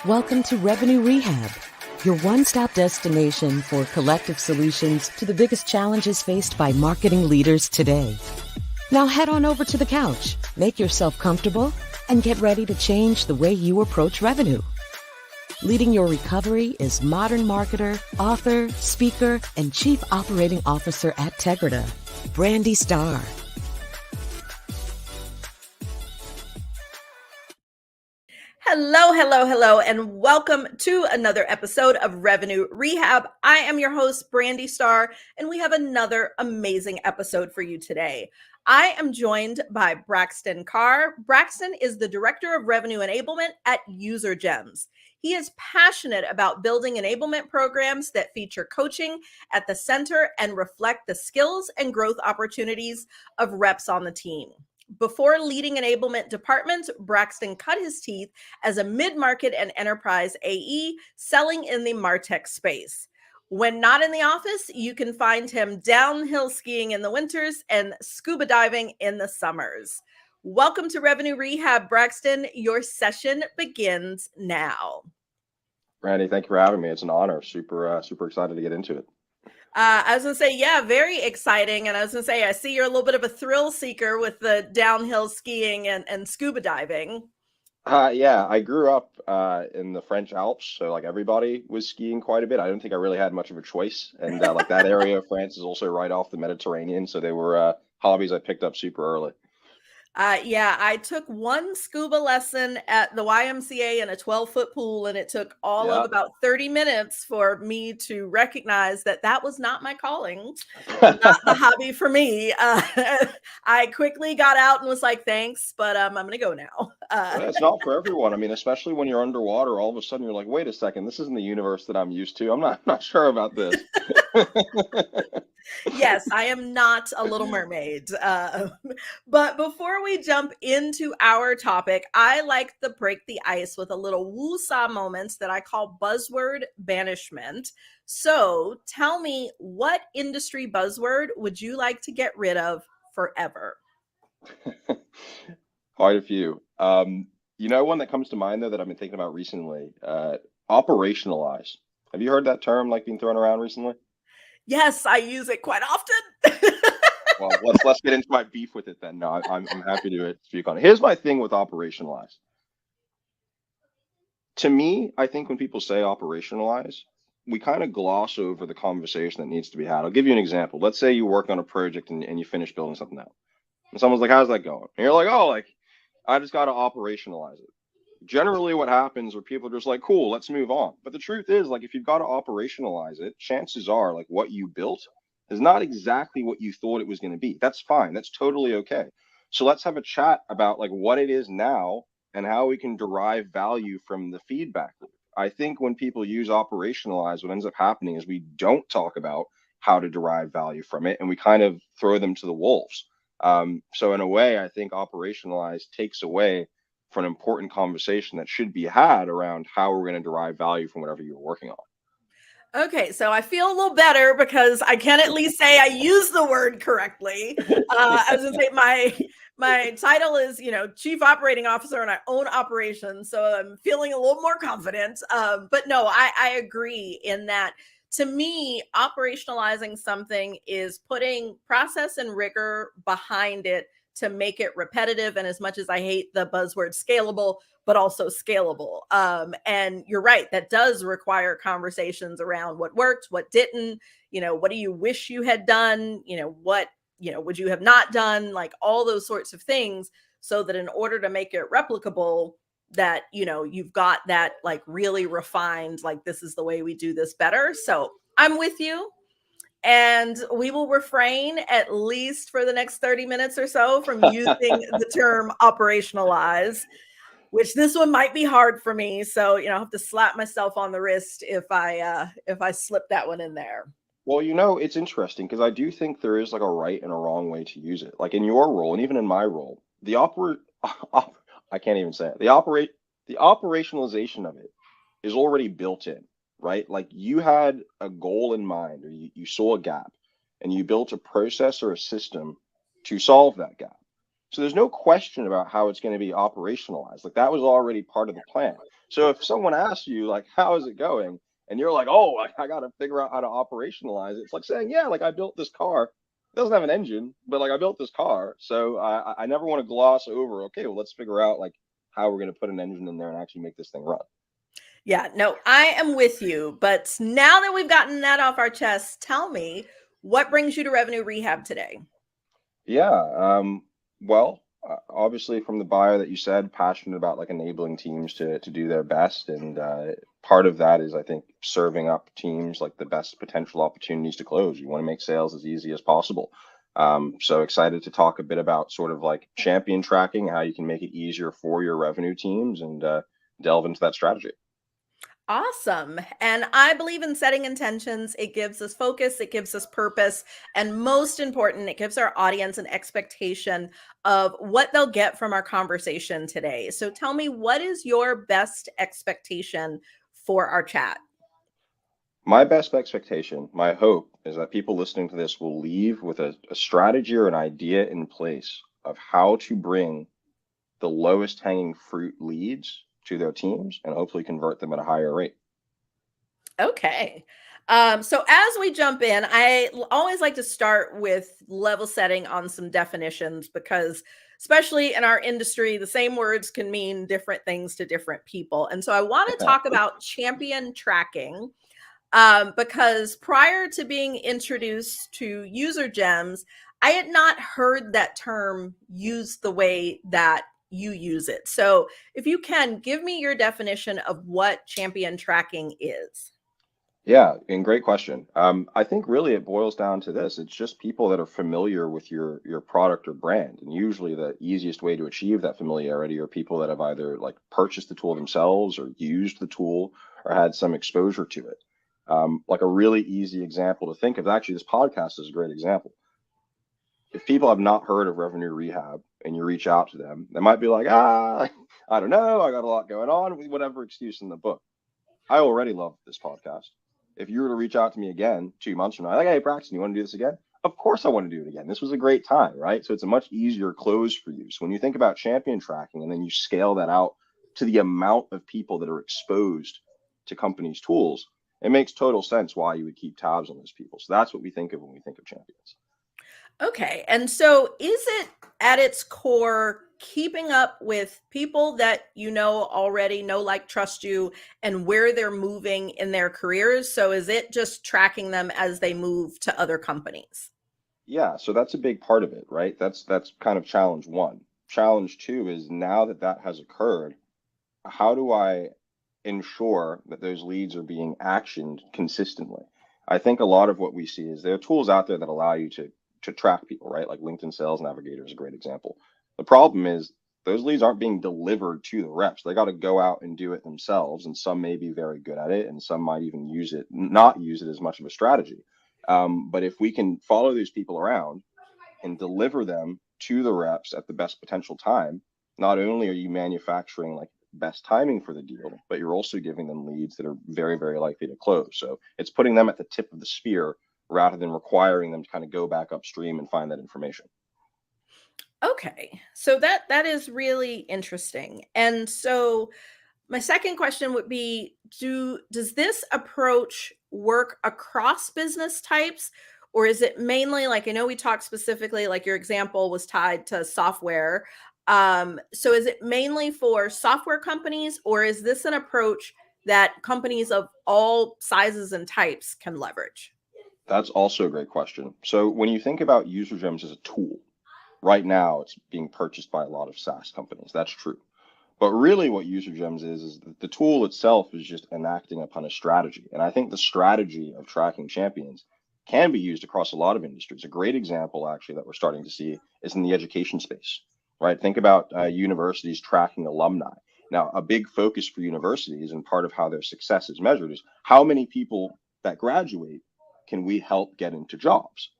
Welcome to Revenue Rehab, your one-stop destination for collective solutions to the biggest challenges faced by marketing leaders today. Now head on over to the couch, make yourself comfortable, and get ready to change the way you approach revenue. Leading your recovery is modern marketer, author, speaker, and chief operating officer at Tegrita, Brandi Starr. Hello, and welcome to another episode of Revenue Rehab. I am your host, Brandi Starr, and we have another amazing episode for you today. I am joined by Braxton Carr. Braxton is the Director of Revenue Enablement at UserGems. He is passionate about building enablement programs that feature coaching at the center and reflect the skills and growth opportunities of reps on the team. Before leading enablement departments, Braxton cut his teeth as a mid-market and enterprise AE selling in the MarTech space. When not in the office, you can find him downhill skiing in the winters and scuba diving in the summers. Welcome to Revenue Rehab, Braxton. Your session begins now. Brandi, thank you for having me. It's an honor. Super excited to get into it. I was going to say, yeah, very exciting. And I was going to say, I see you're a little bit of a thrill seeker with the downhill skiing and scuba diving. Yeah, I grew up in the French Alps, so like everybody was skiing quite a bit. I don't think I really had much of a choice. And like that area of France is also right off the Mediterranean. So they were hobbies I picked up super early. Yeah, I took one scuba lesson at the YMCA in a 12-foot pool, and it took all of about 30 minutes for me to recognize that that was not my calling, not the hobby for me. I quickly got out and was like, thanks, but I'm going to go now. It's not for everyone. I mean, especially when you're underwater, all of a sudden you're like, wait a second, this isn't the universe that I'm used to. I'm not sure about this. Yes, I am not a Little Mermaid. But before we jump into our topic, I like to break the ice with a little woo-saw moments that I call buzzword banishment. So tell me, what industry buzzword would you like to get rid of forever? Quite a few. One that comes to mind though that I've been thinking about recently, operationalize. Have you heard that term like being thrown around recently? Yes, I use it quite often. Well, let's get into my beef with it then. No, I'm happy to speak on it. Here's my thing with operationalize. To me, I think when people say operationalize, we kind of gloss over the conversation that needs to be had. I'll give you an example. Let's say you work on a project and you finish building something out. And someone's like, how's that going? And you're like, oh, like, I just got to operationalize it. Generally what happens are people are just like, cool, let's move on. But the truth is, like, if you've got to operationalize it, chances are like what you built is not exactly what you thought it was going to be. That's fine. That's totally okay. So let's have a chat about like what it is now and how we can derive value from the feedback loop. I think when people use operationalize, what ends up happening is we don't talk about how to derive value from it and we kind of throw them to the wolves. So in a way, I think operationalize takes away from an important conversation that should be had around how we're going to derive value from whatever you're working on. Okay, so I feel a little better because I can at least say I use the word correctly. I was going to say my title is, Chief Operating Officer, and I own operations, so I'm feeling a little more confident. But no, I agree in that. To me, operationalizing something is putting process and rigor behind it to make it repetitive. And as much as I hate the buzzword scalable, but also scalable. And you're right, that does require conversations around what worked, what didn't, what do you wish you had done? What, would you have not done? Like all those sorts of things, so that in order to make it replicable, that, you've got that like really refined, like this is the way we do this better. So I'm with you. And we will refrain, at least for the next 30 minutes or so, from using the term operationalize, which this one might be hard for me. So, I have to slap myself on the wrist if I slip that one in there. Well, it's interesting because I do think there is like a right and a wrong way to use it. Like in your role, and even in my role, I can't even say it. The operationalization of it is already built in. Right? Like you had a goal in mind, or you saw a gap and you built a process or a system to solve that gap. So there's no question about how it's going to be operationalized. Like that was already part of the plan. So if someone asks you like, how is it going? And you're like, oh, I got to figure out how to operationalize it. It's like saying, yeah, like I built this car. It doesn't have an engine, but like I built this car. So I never want to gloss over, okay, well, let's figure out like how we're going to put an engine in there and actually make this thing run. Yeah, no, I am with you. But now that we've gotten that off our chest, tell me, what brings you to Revenue Rehab today? Yeah. Well, obviously from the bio that you said, passionate about like enabling teams to do their best. And part of that is, I think, serving up teams like the best potential opportunities to close. You want to make sales as easy as possible. So excited to talk a bit about sort of like champion tracking, how you can make it easier for your revenue teams, and delve into that strategy. Awesome. And I believe in setting intentions. It gives us focus, it gives us purpose, and most important, it gives our audience an expectation of what they'll get from our conversation today. So tell me, what is your best expectation for our chat? My best expectation, my hope, is that people listening to this will leave with a strategy or an idea in place of how to bring the lowest hanging fruit leads to their teams and hopefully convert them at a higher rate. Okay. So as we jump in, always like to start with level setting on some definitions, because especially in our industry, the same words can mean different things to different people. And so I want to talk about champion tracking, because prior to being introduced to UserGems, I had not heard that term used the way that you use it. So if you can, give me your definition of what champion tracking is. Yeah, and great question. I think really it boils down to this. It's just people that are familiar with your product or brand. And usually the easiest way to achieve that familiarity are people that have either like purchased the tool themselves or used the tool or had some exposure to it. Like a really easy example to think of, actually, this podcast is a great example. If people have not heard of Revenue Rehab and you reach out to them, they might be like, I don't know, I got a lot going on, whatever excuse in the book. I already love this podcast. If you were to reach out to me again 2 months from now, like, hey, Braxton, you want to do this again? Of course I want to do it again. This was a great time, right? So it's a much easier close for you. So when you think about champion tracking and then you scale that out to the amount of people that are exposed to companies' tools, it makes total sense why you would keep tabs on those people. So that's what we think of when we think of champions. Okay. And so is it at its core keeping up with people that you know already, know, like, trust you, and where they're moving in their careers? So is it just tracking them as they move to other companies? Yeah, so that's a big part of it, right? That's kind of challenge one. Challenge two is, now that that has occurred, how do I ensure that those leads are being actioned consistently? I think a lot of what we see is there are tools out there that allow you to track people, right? Like LinkedIn Sales Navigator is a great example. The problem is those leads aren't being delivered to the reps. They got to go out and do it themselves, and some may be very good at it, and some might even not use it as much of a strategy. But if we can follow these people around and deliver them to the reps at the best potential time, not only are you manufacturing like best timing for the deal, but you're also giving them leads that are very, very likely to close. So it's putting them at the tip of the spear rather than requiring them to kind of go back upstream and find that information. Okay. So that is really interesting. And so my second question would be, does this approach work across business types, or is it mainly, like, I know we talked specifically, like your example was tied to software. So is it mainly for software companies, or is this an approach that companies of all sizes and types can leverage? That's also a great question. So when you think about UserGems as a tool, right now it's being purchased by a lot of SaaS companies. That's true. But really what UserGems is that the tool itself is just enacting upon a strategy. And I think the strategy of tracking champions can be used across a lot of industries. A great example, actually, that we're starting to see is in the education space, right? Think about universities tracking alumni. Now, a big focus for universities, and part of how their success is measured, is how many people that graduate can we help get into jobs?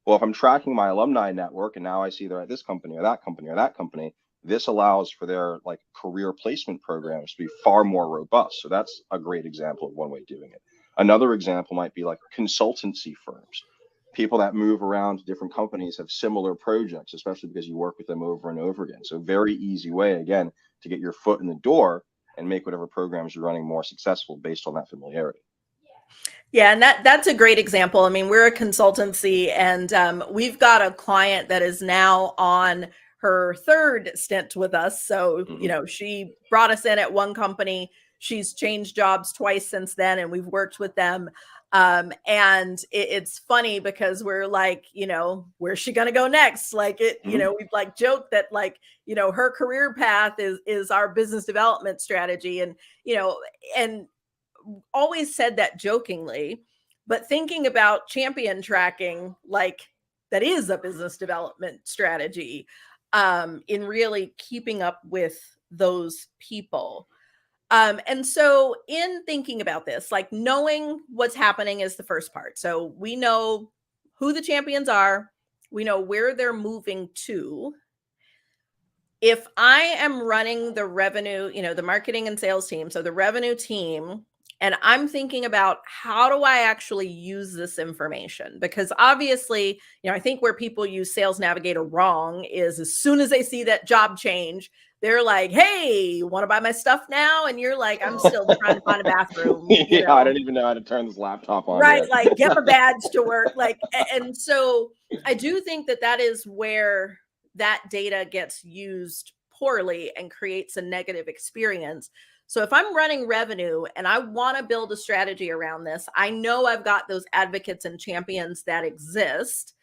Well, if I'm tracking my alumni network and now I see they're at this company or that company or that company, this allows for their like career placement programs to be far more robust. So that's a great example of one way of doing it. Another example might be like consultancy firms. People that move around to different companies have similar projects, especially because you work with them over and over again. So very easy way, again, to get your foot in the door and make whatever programs you're running more successful based on that familiarity. Yeah, and that's a great example. I mean, we're a consultancy, and we've got a client that is now on her third stint with us. So, she brought us in at one company. She's changed jobs twice since then, and we've worked with them. And it's funny because we're like, where's she going to go next? Like we've like joked that like, her career path is our business development strategy. And, and always said that jokingly, but thinking about champion tracking, like that is a business development strategy, in really keeping up with those people. And so in thinking about this, like knowing what's happening is the first part. So we know who the champions are. We know where they're moving to. If I am running the revenue, the marketing and sales team, so the revenue team, and I'm thinking about how do I actually use this information? Because obviously, I think where people use Sales Navigator wrong is as soon as they see that job change, they're like, hey, want to buy my stuff now? And you're like, I'm still trying to find a bathroom. Yeah, I don't even know how to turn this laptop on. Right. Yet. Like get my badge to work. Like, and so I do think that is where that data gets used poorly and creates a negative experience. So if I'm running revenue and I want to build a strategy around this, I know I've got those advocates and champions that exist.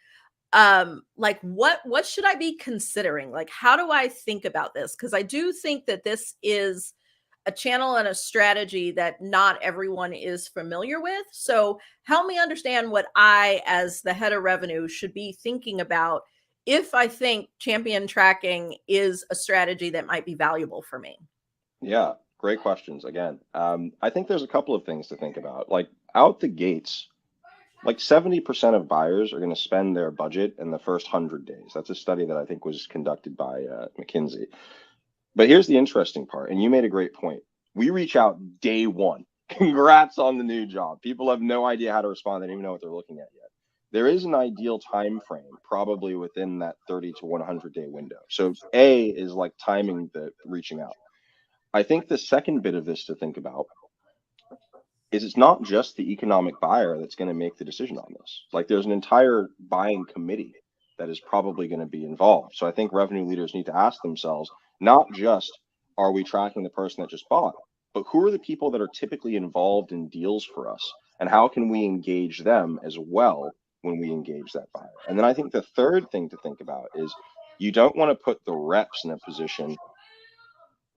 Like what should I be considering? Like, how do I think about this? Because I do think that this is a channel and a strategy that not everyone is familiar with. So help me understand what I, as the head of revenue, should be thinking about if I think champion tracking is a strategy that might be valuable for me. Yeah. Great questions again. I think there's a couple of things to think about. Like out the gates, like 70% of buyers are going to spend their budget in the first 100 days. That's a study that I think was conducted by McKinsey. But here's the interesting part, and you made a great point. We reach out day one. Congrats on the new job. People have no idea how to respond. They don't even know what they're looking at yet. There is an ideal time frame, probably within that 30 to 100 day window. So A is like timing the reaching out. I think the second bit of this to think about is it's not just the economic buyer that's going to make the decision on this. Like there's an entire buying committee that is probably going to be involved. So I think revenue leaders need to ask themselves, not just are we tracking the person that just bought, but who are the people that are typically involved in deals for us? And how can we engage them as well when we engage that buyer? And then I think the third thing to think about is you don't want to put the reps in a position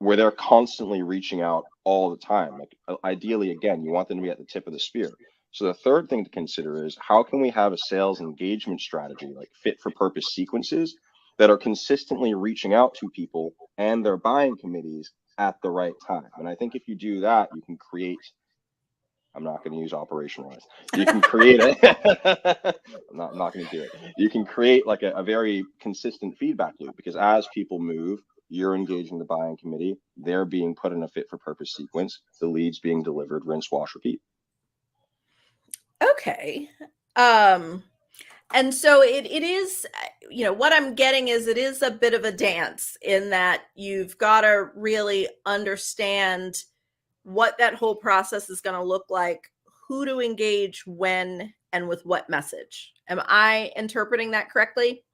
where they're constantly reaching out all the time. Like ideally, again, you want them to be at the tip of the spear. So the third thing to consider is how can we have a sales engagement strategy, like fit for purpose sequences that are consistently reaching out to people and their buying committees at the right time. And I think if you do that, you can create, I'm not going to use operationalize. You can create I'm not going to do it. You can create like a very consistent feedback loop because as people move, you're engaging the buying committee, they're being put in a fit for purpose sequence, the leads being delivered, rinse, wash, repeat. Okay. And so it is, what I'm getting is it is a bit of a dance in that you've got to really understand what that whole process is going to look like, who to engage when, and with what message. Am I interpreting that correctly?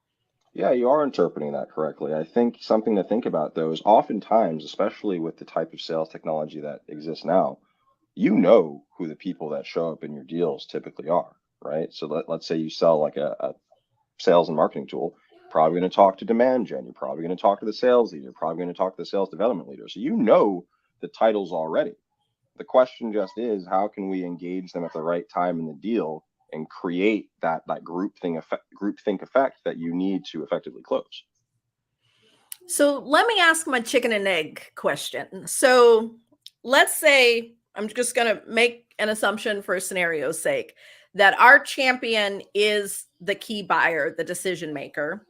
Yeah, you are interpreting that correctly. I think something to think about, though, is oftentimes, especially with the type of sales technology that exists now, you know who the people that show up in your deals typically are, right? So let's say you sell like a sales and marketing tool, probably going to talk to demand gen, you're probably going to talk to the sales leader, you're probably going to talk to the sales development leader. So you know the titles already. The question just is, how can we engage them at the right time in the deal and create that groupthink effect that you need to effectively close? So let me ask my chicken and egg question. So let's say, I'm just going to make an assumption for scenario's sake, that our champion is the key buyer, the decision maker,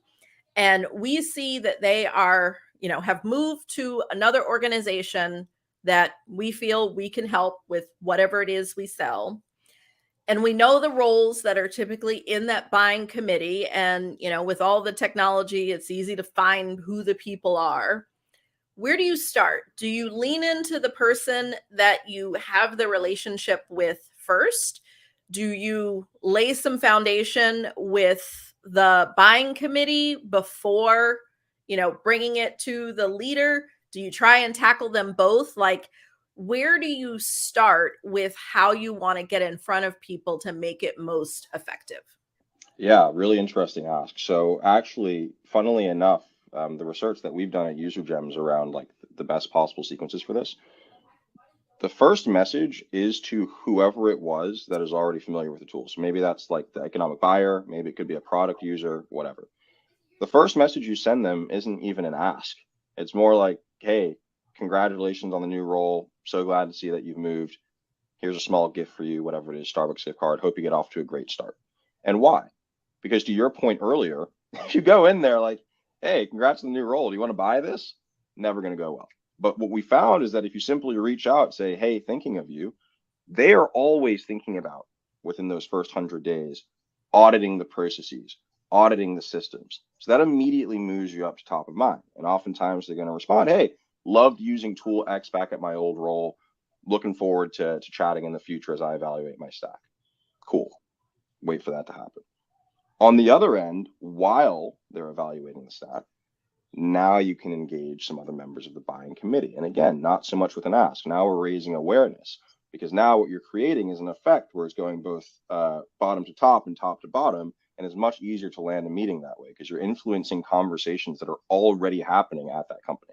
and we see that they are, have moved to another organization that we feel we can help with whatever it is we sell. And we know the roles that are typically in that buying committee. And, with all the technology, it's easy to find who the people are. where do you start? Do you lean into the person that you have the relationship with first? Do you lay some foundation with the buying committee before, bringing it to the leader? Do you try and tackle them both? Like, where do you start with how you want to get in front of people to make it most effective? Yeah, really interesting ask. So actually, funnily enough, the research that we've done at UserGems around like the best possible sequences for this, the first message is to whoever it was that is already familiar with the tool. So maybe that's like the economic buyer, maybe it could be a product user, whatever. The first message you send them isn't even an ask. It's more like, hey, congratulations on the new role. So glad to see that you've moved. Here's a small gift for you, whatever it is, Starbucks gift card. Hope you get off to a great start. And why? Because to your point earlier, if you go in there like, hey, congrats on the new role. Do you want to buy this? Never going to go well. But what we found is that if you simply reach out, say, hey, thinking of you, they are always thinking about within those first 100 days, auditing the processes, auditing the systems. So that immediately moves you up to top of mind. And oftentimes they're going to respond, hey, loved using tool X back at my old role. Looking forward to chatting in the future as I evaluate my stack. Cool. Wait for that to happen. On the other end, while they're evaluating the stack, now you can engage some other members of the buying committee. And again, not so much with an ask. Now we're raising awareness, because now what you're creating is an effect where it's going both bottom to top and top to bottom. And it's much easier to land a meeting that way because you're influencing conversations that are already happening at that company.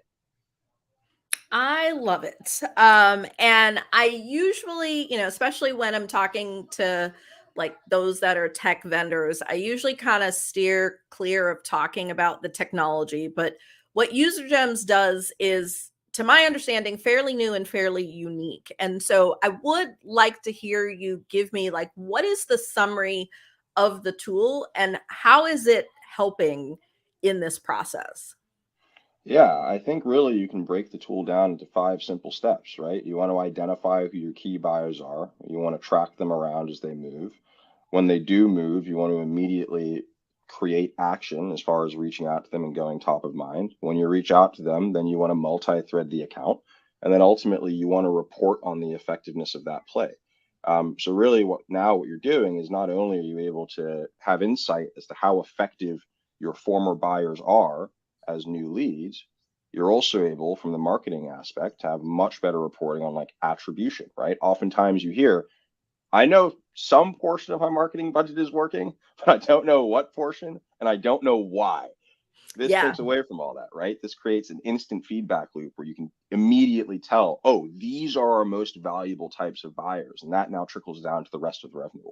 I love it. And I usually, especially when I'm talking to like those that are tech vendors, I usually kind of steer clear of talking about the technology. But what UserGems does is, to my understanding, fairly new and fairly unique. And so I would like to hear you give me like, what is the summary of the tool and how is it helping in this process? Yeah, I think really you can break the tool down into 5 simple steps, right? You want to identify who your key buyers are. You want to track them around as they move. When they do move, you want to immediately create action as far as reaching out to them and going top of mind. When you reach out to them, then you want to multi-thread the account. And then ultimately you want to report on the effectiveness of that play. So really what you're doing is not only are you able to have insight as to how effective your former buyers are as new leads, you're also able, from the marketing aspect, to have much better reporting on like attribution, right? Oftentimes you hear, I know some portion of my marketing budget is working, but I don't know what portion and I don't know why. This Yeah. takes away from all that, right? This creates an instant feedback loop where you can immediately tell, oh, these are our most valuable types of buyers. And that now trickles down to the rest of the revenue.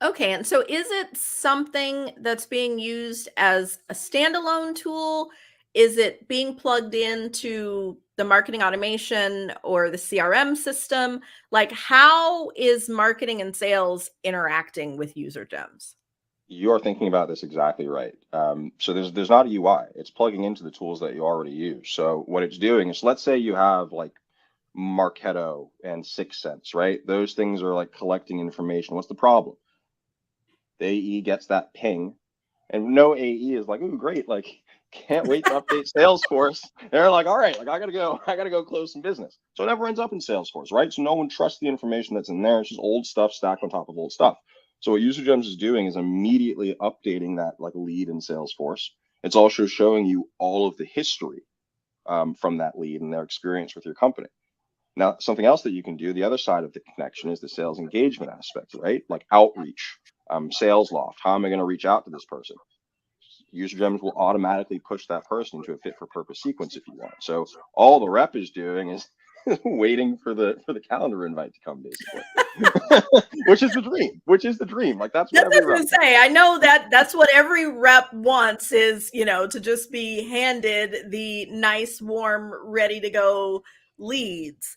Okay, and so is it something that's being used as a standalone tool? Is it being plugged into the marketing automation or the CRM system? Like, how is marketing and sales interacting with UserGems? You're thinking about this exactly right. So there's not a UI. It's plugging into the tools that you already use. So what it's doing is, let's say you have like Marketo and 6sense, right? Those things are like collecting information. What's the problem? The AE gets that ping, and no AE is like, "Ooh, great! Like, can't wait to update Salesforce." They're like, "All right, like I gotta go close some business." So it never ends up in Salesforce, right? So no one trusts the information that's in there. It's just old stuff stacked on top of old stuff. So what UserGems is doing is immediately updating that like lead in Salesforce. It's also showing you all of the history from that lead and their experience with your company. Now, something else that you can do, the other side of the connection, is the sales engagement aspect, right? Like outreach, sales loft. How am I going to reach out to this person? UserGems will automatically push that person into a fit for purpose sequence if you want. So all the rep is doing is waiting for the calendar invite to come, basically. Which is the dream. Like that's what every What I rep. say. I know that's what every rep wants is, to just be handed the nice, warm, ready to go leads.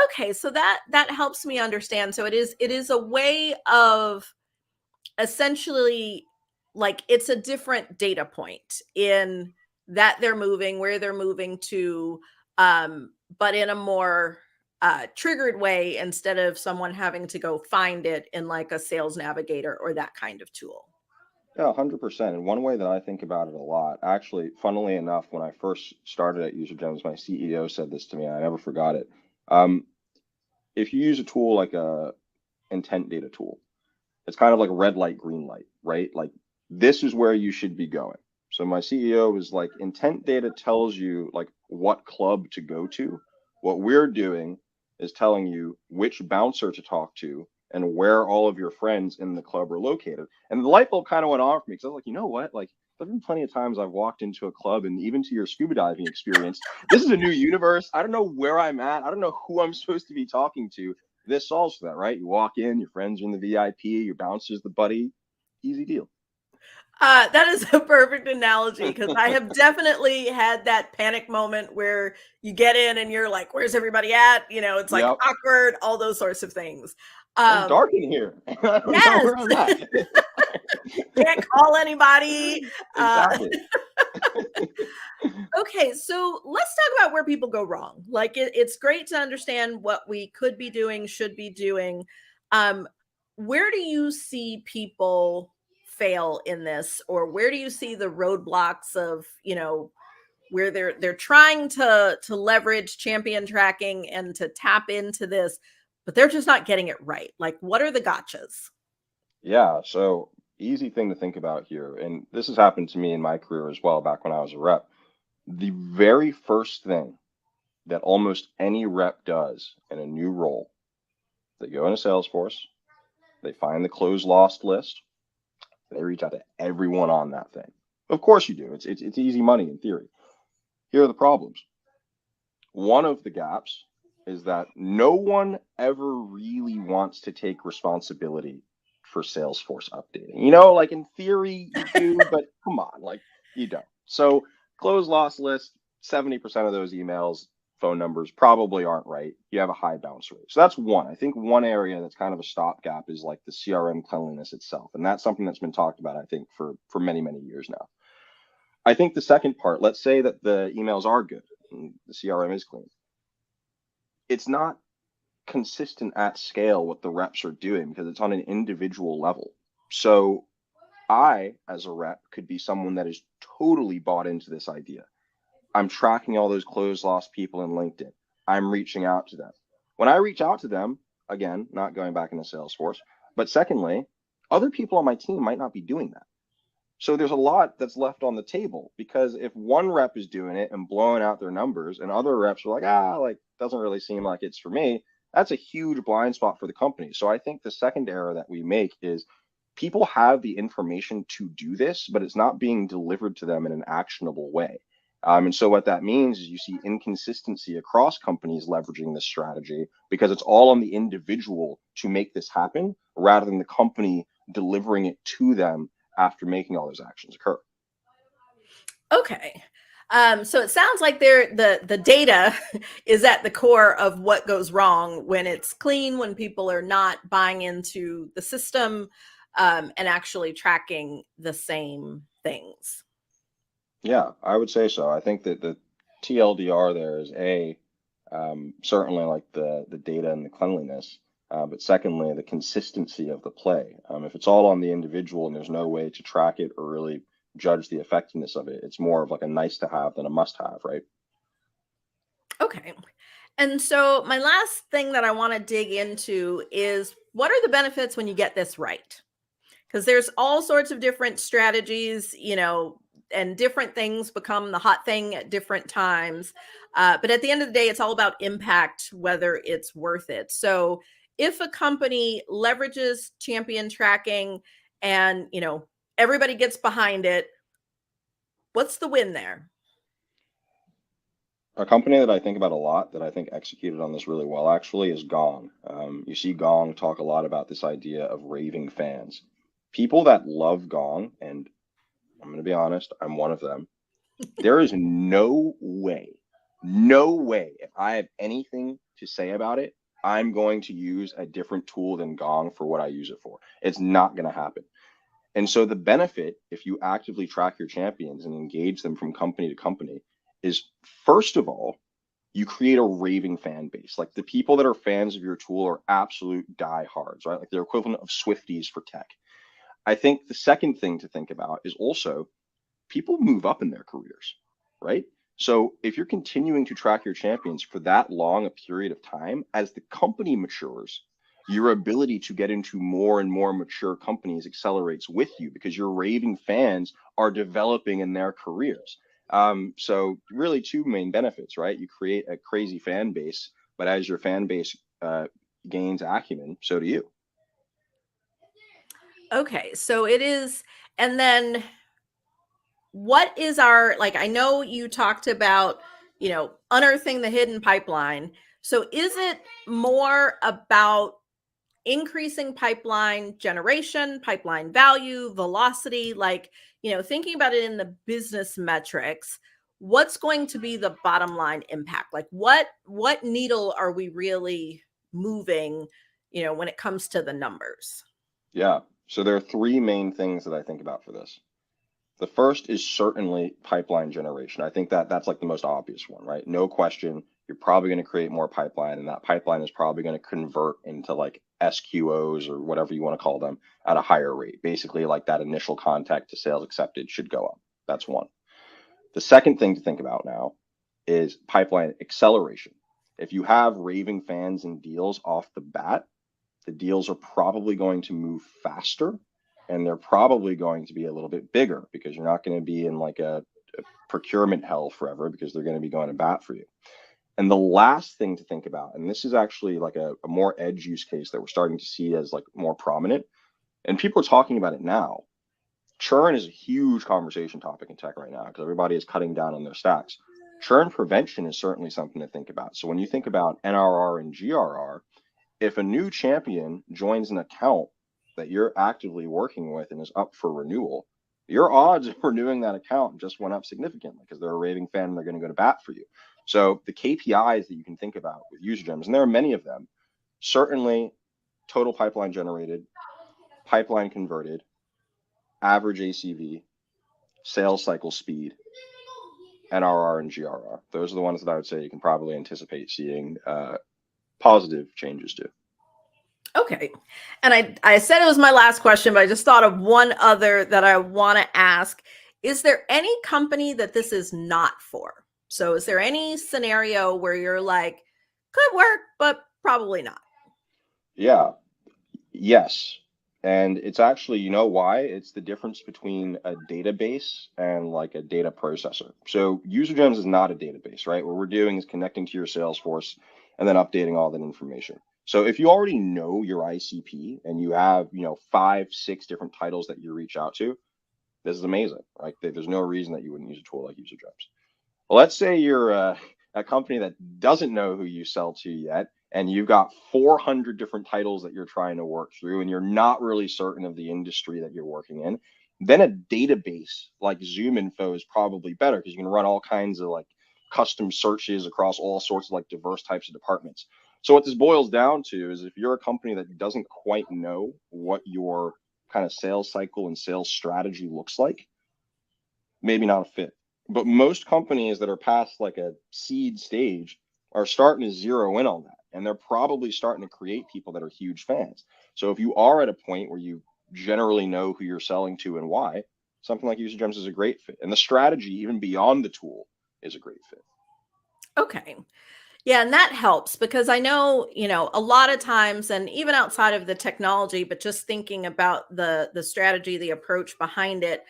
Okay, so that helps me understand. So it is a way of essentially, like, it's a different data point in that they're moving, where they're moving to, but in a more triggered way, instead of someone having to go find it in like a sales navigator or that kind of tool. Yeah, 100%. And one way that I think about it a lot, actually, funnily enough, when I first started at UserGems, my CEO said this to me, and I never forgot it. Um, if you use a tool like a intent data tool, it's kind of like red light, green light, right? Like this is where you should be going. So my CEO was like, intent data tells you like what club to go to. What we're doing is telling you which bouncer to talk to and where all of your friends in the club are located. And the light bulb kind of went off for me because I was like, you know what? Like there've been plenty of times I've walked into a club, and even to your scuba diving experience, this is a new universe. I don't know where I'm at. I don't know who I'm supposed to be talking to. This solves for that, right? You walk in, your friends are in the VIP, your bouncer's the buddy. Easy deal. That is a perfect analogy because I have definitely had that panic moment where you get in and you're like, where's everybody at? You know, it's like Yep. awkward, all those sorts of things. It's dark in here. I don't know Yes, where I'm at. can't call anybody. Exactly. Okay, so let's talk about where people go wrong. Like it's great to understand what we could be doing, should be doing. Um, where do you see people fail in this, or where do you see the roadblocks of, where they're trying to leverage champion tracking and to tap into this, but they're just not getting it right? Like, what are the gotchas? Yeah. So easy thing to think about here, and this has happened to me in my career as well, back when I was a rep. The very first thing that almost any rep does in a new role, they go into Salesforce, they find the close lost list, they reach out to everyone on that thing. Of course you do. It's easy money in theory. Here are the problems. One of the gaps is that no one ever really wants to take responsibility for Salesforce updating. Like in theory you do, but come on, like you don't. So close loss list, 70% of those emails, phone numbers probably aren't right. You have a high bounce rate. So that's one. I think one area that's kind of a stopgap is like the CRM cleanliness itself. And that's something that's been talked about, I think, for many, many years now. I think the second part, let's say that the emails are good and the CRM is clean. It's not consistent at scale what the reps are doing because it's on an individual level. So I, as a rep, could be someone that is totally bought into this idea. I'm tracking all those closed lost people in LinkedIn. I'm reaching out to them. When I reach out to them, again, not going back into Salesforce, but secondly, other people on my team might not be doing that. So there's a lot that's left on the table because if one rep is doing it and blowing out their numbers and other reps are like, doesn't really seem like it's for me, that's a huge blind spot for the company. So I think the second error that we make is people have the information to do this, but it's not being delivered to them in an actionable way. And so what that means is you see inconsistency across companies leveraging this strategy because it's all on the individual to make this happen rather than the company delivering it to them after making all those actions occur. Okay. So it sounds like the data is at the core of what goes wrong when it's clean, when people are not buying into the system, and actually tracking the same things. Yeah, I would say so. I think that the TLDR there is certainly like the data and the cleanliness, but secondly, the consistency of the play. If it's all on the individual and there's no way to track it or really judge the effectiveness of it, it's more of like a nice to have than a must have, right? Okay. And so my last thing that I want to dig into is, what are the benefits when you get this right? Because there's all sorts of different strategies, and different things become the hot thing at different times. But at the end of the day, it's all about impact, whether it's worth it. So if a company leverages champion tracking and, everybody gets behind it, what's the win there? A company that I think about a lot that I think executed on this really well actually is Gong. You see Gong talk a lot about this idea of raving fans. People that love Gong, and I'm going to be honest, I'm one of them. There is no way, if I have anything to say about it, I'm going to use a different tool than Gong for what I use it for. It's not going to happen. And so the benefit, if you actively track your champions and engage them from company to company, is first of all, you create a raving fan base. Like the people that are fans of your tool are absolute diehards, right? Like they're equivalent of Swifties for tech. I think the second thing to think about is also people move up in their careers, right? So if you're continuing to track your champions for that long a period of time, as the company matures, your ability to get into more and more mature companies accelerates with you because your raving fans are developing in their careers. So really two main benefits, right? You create a crazy fan base, but as your fan base gains acumen, so do you. Okay, so it is, and then what is our, like, I know you talked about, unearthing the hidden pipeline. So is it more about increasing pipeline generation, pipeline value, velocity, like, thinking about it in the business metrics, what's going to be the bottom line impact? Like what needle are we really moving, when it comes to the numbers? Yeah. So there are three main things that I think about for this. The first is certainly pipeline generation. I think that that's like the most obvious one, right? No question, you're probably going to create more pipeline, and that pipeline is probably going to convert into like SQOs or whatever you want to call them at a higher rate. Basically, like that initial contact to sales accepted should go up. That's one. The second thing to think about now is pipeline acceleration. If you have raving fans and deals off the bat, the deals are probably going to move faster, and they're probably going to be a little bit bigger because you're not going to be in like a procurement hell forever because they're going to be going to bat for you. And the last thing to think about, and this is actually like a more edge use case that we're starting to see as like more prominent, and people are talking about it now. Churn is a huge conversation topic in tech right now because everybody is cutting down on their stacks. Churn prevention is certainly something to think about. So when you think about NRR and GRR, if a new champion joins an account that you're actively working with and is up for renewal, your odds of renewing that account just went up significantly because they're a raving fan and they're going to go to bat for you. So the KPIs that you can think about with UserGems, and there are many of them, certainly total pipeline generated, pipeline converted, average ACV, sales cycle speed, NRR and GRR. Those are the ones that I would say you can probably anticipate seeing positive changes to. Okay. And I said it was my last question, but I just thought of one other that I want to ask. Is there any company that this is not for? So is there any scenario where you're like, could work, but probably not? Yeah. Yes. And it's actually, you know why? It's the difference between a database and like a data processor. So UserGems is not a database, right? What we're doing is connecting to your Salesforce and then updating all that information. So if you already know your ICP and you have, 5, 6 different titles that you reach out to, this is amazing, right? There's no reason that you wouldn't use a tool like UserGems. Well, let's say you're a company that doesn't know who you sell to yet, and you've got 400 different titles that you're trying to work through, and you're not really certain of the industry that you're working in, then a database like ZoomInfo is probably better because you can run all kinds of like custom searches across all sorts of like diverse types of departments. So what this boils down to is if you're a company that doesn't quite know what your kind of sales cycle and sales strategy looks like, maybe not a fit. But most companies that are past like a seed stage are starting to zero in on that. And they're probably starting to create people that are huge fans. So if you are at a point where you generally know who you're selling to and why, something like UserGems is a great fit. And the strategy, even beyond the tool, is a great fit. Okay. Yeah, and that helps because I know, a lot of times, and even outside of the technology, but just thinking about the strategy, the approach behind it,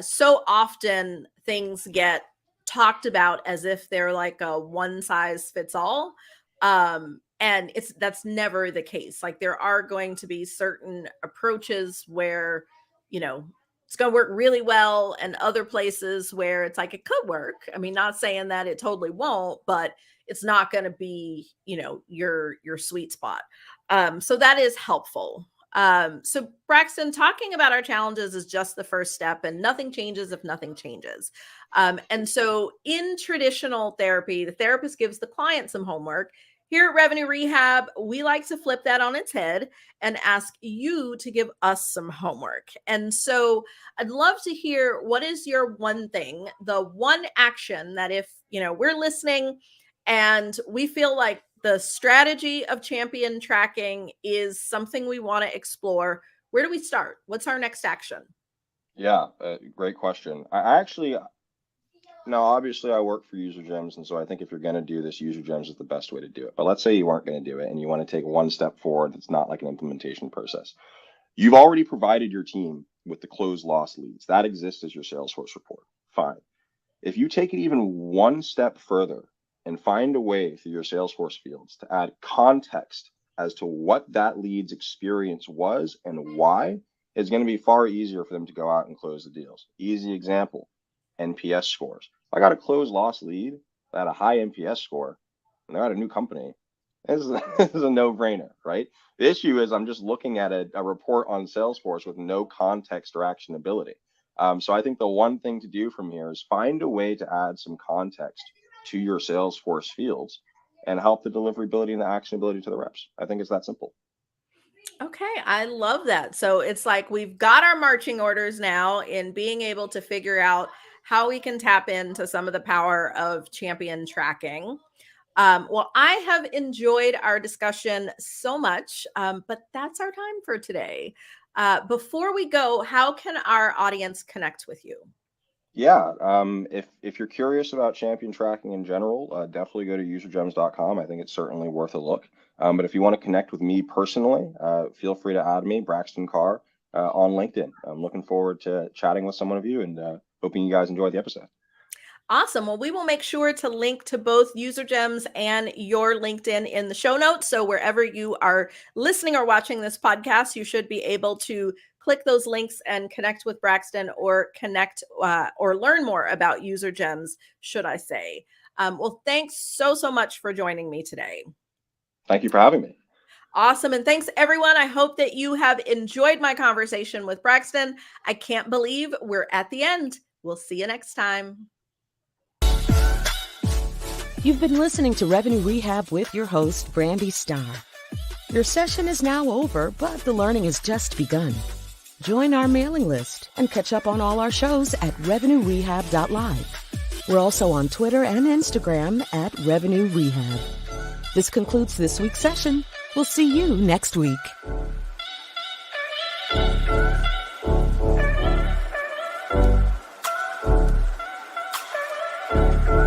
so often things get talked about as if they're like a one size fits all. And that's never the case. Like there are going to be certain approaches where, it's going to work really well, and other places where it's like it could work. I mean, not saying that it totally won't, but it's not going to be, your sweet spot. So that is helpful. So Braxton, talking about our challenges is just the first step, and nothing changes if nothing changes. And so in traditional therapy, the therapist gives the client some homework. Here at Revenue Rehab, we like to flip that on its head and ask you to give us some homework. And so I'd love to hear, what is your one thing, the one action that if, we're listening and we feel like the strategy of champion tracking is something we want to explore, Where do we start? What's our next action? Yeah, great question. I actually, now obviously I work for UserGems, and so I think if you're going to do this, UserGems is the best way to do it. But let's say you weren't going to do it and you want to take one step forward that's not like an implementation process. You've already provided your team with the closed loss leads. That exists as your Salesforce report. Fine. If you take it even one step further and find a way through your Salesforce fields to add context as to what that lead's experience was and why, it's going to be far easier for them to go out and close the deals. Easy example, NPS scores. If I got a closed loss lead that had a high NPS score and they're at a new company, this is a no-brainer, right? The issue is I'm just looking at a report on Salesforce with no context or actionability. So I think the one thing to do from here is find a way to add some context to your Salesforce fields and help the deliverability and the actionability to the reps. I think it's that simple. Okay, I love that. So it's like we've got our marching orders now in being able to figure out how we can tap into some of the power of champion tracking. Well, I have enjoyed our discussion so much, but that's our time for today. Before we go, how can our audience connect with you? Yeah, if you're curious about champion tracking in general, definitely go to usergems.com. I think it's certainly worth a look. But if you want to connect with me personally, feel free to add me, Braxton Carr, on LinkedIn. I'm looking forward to chatting with some of you and hoping you guys enjoyed the episode. Awesome. Well, we will make sure to link to both UserGems and your LinkedIn in the show notes. So wherever you are listening or watching this podcast, you should be able to click those links and connect with Braxton or connect or learn more about UserGems, should I say. Well, thanks so much for joining me today. Thank you for having me. Awesome. And thanks, everyone. I hope that you have enjoyed my conversation with Braxton. I can't believe we're at the end. We'll see you next time. You've been listening to Revenue Rehab with your host, Brandi Starr. Your session is now over, but the learning has just begun. Join our mailing list and catch up on all our shows at revenuerehab.live. We're also on Twitter and Instagram at Revenue Rehab. This concludes this week's session. We'll see you next week.